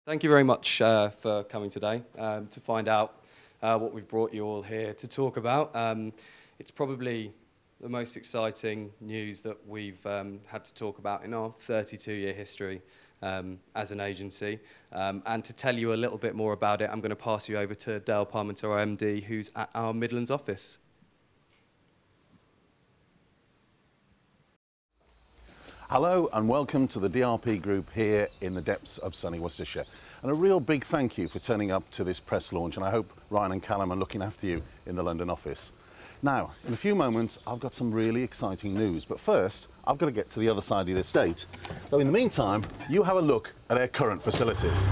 Thank you very much for coming today to find out what we've brought you all here to talk about. It's probably the most exciting news that we've had to talk about in our 32-year history as an agency. And to tell you a little bit more about it, I'm going to pass you over to Dale Parmenter, our MD, who's at our Midlands office. Hello and welcome to the DRP Group here in the depths of sunny Worcestershire. And a real big thank you for turning up to this press launch, and I hope Ryan and Callum are looking after you in the London office. Now, in a few moments, I've got some really exciting news, but first, I've got to get to the other side of the estate. So in the meantime, you have a look at our current facilities.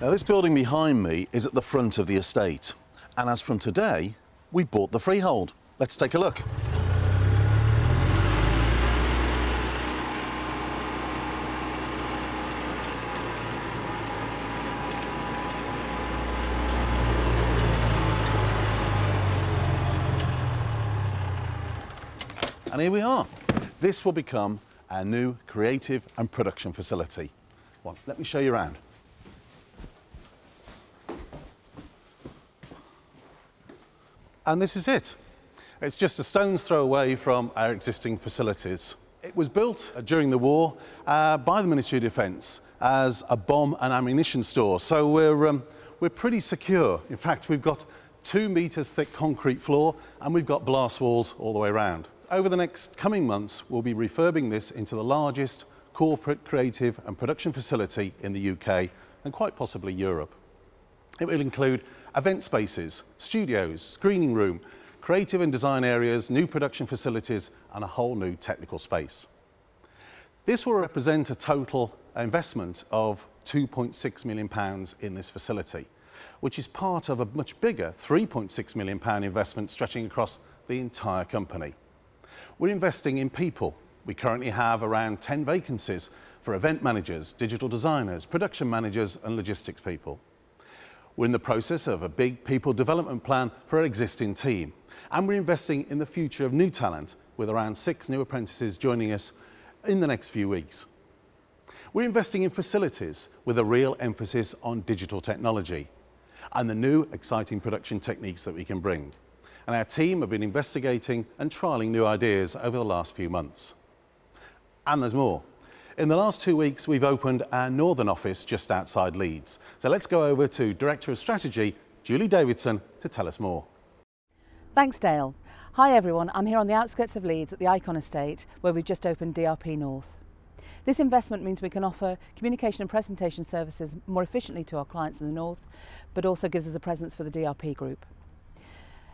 Now, this building behind me is at the front of the estate, and as from today, we bought the freehold. Let's take a look. And here we are. This will become our new creative and production facility. Well, let me show you around. And this is it. It's just a stone's throw away from our existing facilities. It was built during the war by the Ministry of Defence as a bomb and ammunition store. So we're pretty secure. In fact, we've got 2 metres thick concrete floor and we've got blast walls all the way around. Over the next coming months, we'll be refurbing this into the largest corporate, creative and production facility in the UK and quite possibly Europe. It will include event spaces, studios, screening room, creative and design areas, new production facilities and a whole new technical space. This will represent a total investment of £2.6 million in this facility, which is part of a much bigger £3.6 million investment stretching across the entire company. We're investing in people. We currently have around 10 vacancies for event managers, digital designers, production managers and logistics people. We're in the process of a big people development plan for our existing team, and we're investing in the future of new talent with around 6 new apprentices joining us in the next few weeks. We're investing in facilities with a real emphasis on digital technology and the new exciting production techniques that we can bring. And our team have been investigating and trialling new ideas over the last few months. And there's more. In the last 2 weeks, we've opened our northern office just outside Leeds. So let's go over to Director of Strategy, Julie Davidson, to tell us more. Thanks, Dale. Hi everyone, I'm here on the outskirts of Leeds at the Icon Estate, where we've just opened DRP North. This investment means we can offer communication and presentation services more efficiently to our clients in the north, but also gives us a presence for the DRP Group.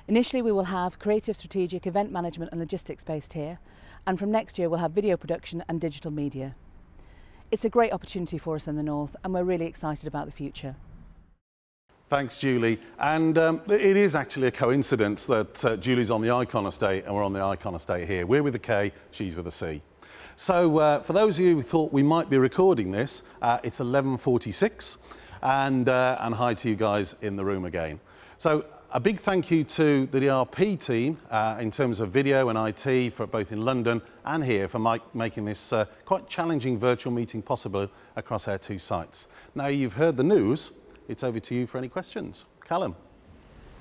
Initially, we will have creative, strategic, event management and logistics based here, and from next year we'll have video production and digital media. It's a great opportunity for us in the north and we're really excited about the future. Thanks, Julie. And it is actually a coincidence that Julie's on the Icon Estate and we're on the Icon Estate here. We're with a K, she's with a C. So for those of you who thought we might be recording this, it's 11:46, and hi to you guys in the room again. So a big thank you to the DRP team in terms of video and IT for both in London and here for making this quite challenging virtual meeting possible across our two sites. Now you've heard the news, it's over to you for any questions. Callum.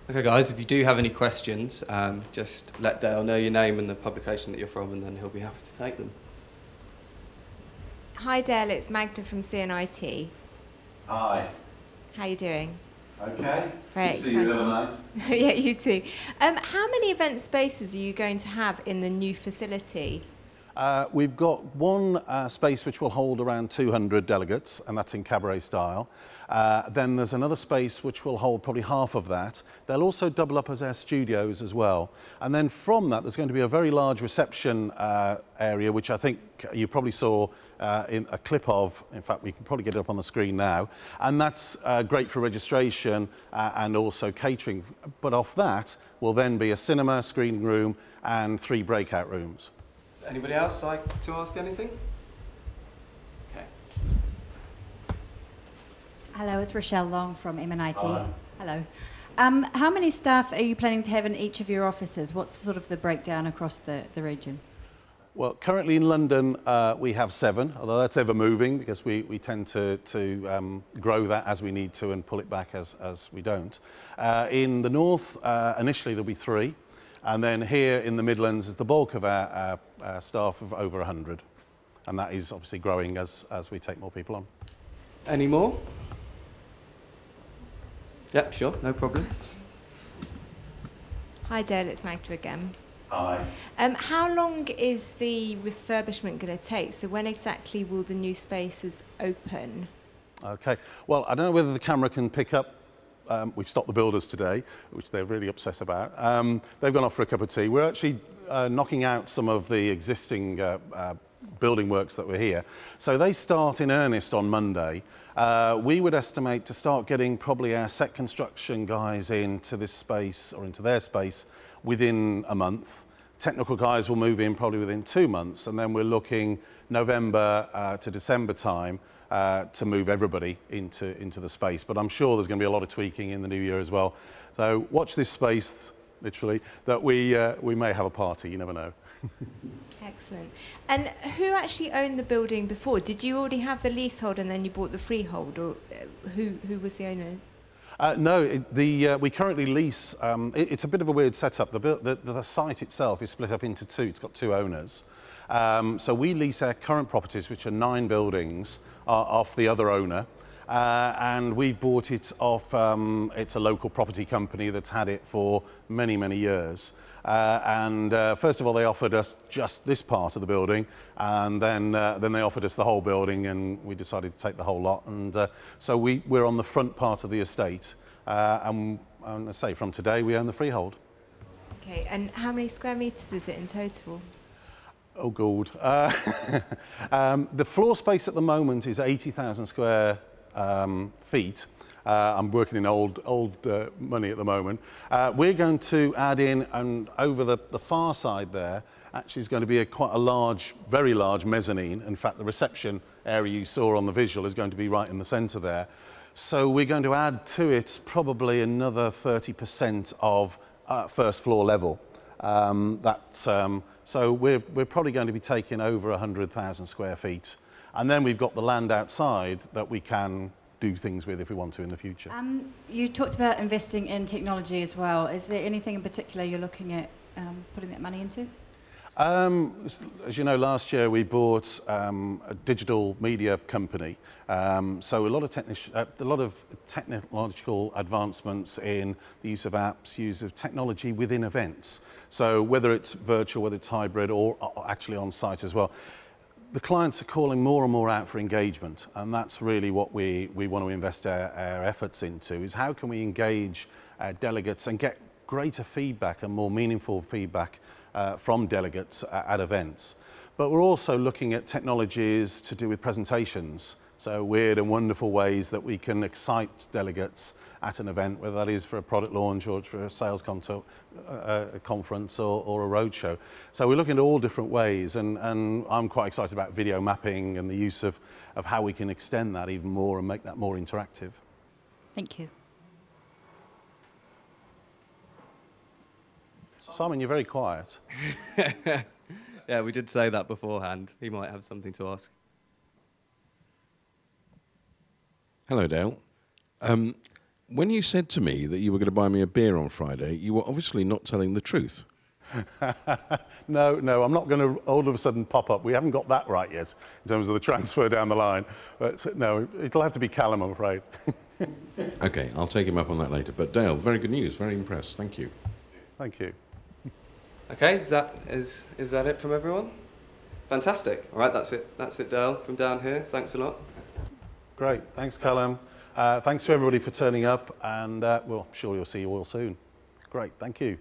Okay guys, if you do have any questions, just let Dale know your name and the publication that you're from, and then he'll be happy to take them. Hi Dale, it's Magda from CNIT. Hi. How are you doing? Okay. Very See you the other night. Yeah, you too. How many event spaces are you going to have in the new facility? We've got one space which will hold around 200 delegates, and that's in cabaret style. Then there's another space which will hold probably half of that. They'll also double up as our studios as well. And then from that, there's going to be a very large reception area, which I think you probably saw in a clip of. In fact, we can probably get it up on the screen now. And that's great for registration and also catering. But off that will then be a cinema, screening room, and 3 breakout rooms. Anybody else like to ask anything? Okay. Hello, it's Rochelle Long from M&IT. Hi. Hello. How many staff are you planning to have in each of your offices? What's sort of the breakdown across the region? Well, currently in London, we have 7, although that's ever moving because we tend to grow that as we need to and pull it back as we don't. In the north, initially there'll be 3. And then here in the Midlands is the bulk of our staff of over 100. And that is obviously growing as we take more people on. Any more? Yep, sure, no problem. Hi Dale, it's Magda again. Hi. How long is the refurbishment going to take? So when exactly will the new spaces open? Okay, well, I don't know whether the camera can pick up. We've stopped the builders today, which they're really upset about. They've gone off for a cup of tea. We're actually knocking out some of the existing building works that were here. So they start in earnest on Monday. We would estimate to start getting probably our set construction guys into this space or into their space within a month. Technical guys will move in probably within 2 months, and then we're looking November to December time to move everybody into the space. But I'm sure there's going to be a lot of tweaking in the new year as well. So watch this space, literally, that we may have a party, you never know. Excellent. And who actually owned the building before? Did you already have the leasehold and then you bought the freehold, or who was the owner? No, we currently lease. It's a bit of a weird setup. The site itself is split up into 2. It's got 2 owners. So we lease our current properties, which are 9 buildings, off the other owner. And we bought it off, it's a local property company that's had it for many, many years. First of all, they offered us just this part of the building, and then they offered us the whole building, and we decided to take the whole lot. And so we're on the front part of the estate, and I say from today we own the freehold. Okay, and how many square metres is it in total? Oh, God. The floor space at the moment is 80,000 square feet. I'm working in old money at the moment. We're going to add in, and over the far side there, actually is going to be quite a large, very large mezzanine. In fact, the reception area you saw on the visual is going to be right in the centre there. So we're going to add to it probably another 30% of first floor level. So we're probably going to be taking over 100,000 square feet. And then we've got the land outside that we can do things with if we want to in the future. You talked about investing in technology as well. Is there anything in particular you're looking at putting that money into? As you know, last year we bought a digital media company. So a lot of technological advancements in the use of apps, use of technology within events. So whether it's virtual, whether it's hybrid, or actually on site as well. The clients are calling more and more out for engagement, and that's really what we want to invest our efforts into, is how can we engage delegates and get greater feedback and more meaningful feedback from delegates at events. But we're also looking at technologies to do with presentations. So weird and wonderful ways that we can excite delegates at an event, whether that is for a product launch or for a sales a conference or a roadshow. So we're looking at all different ways, and I'm quite excited about video mapping and the use of how we can extend that even more and make that more interactive. Thank you. Simon, you're very quiet. Yeah, we did say that beforehand. He might have something to ask. Hello, Dale. When you said to me that you were going to buy me a beer on Friday, you were obviously not telling the truth. No, I'm not going to all of a sudden pop up. We haven't got that right yet in terms of the transfer down the line. But no, it'll have to be Callum, I'm afraid. OK, I'll take him up on that later. But Dale, very good news. Very impressed. Thank you. Thank you. Okay, is that it from everyone? Fantastic. All right, that's it, Dale, from down here. Thanks a lot. Great. Thanks, Callum. Thanks to everybody for turning up, and I'm sure we'll see you all soon. Great. Thank you.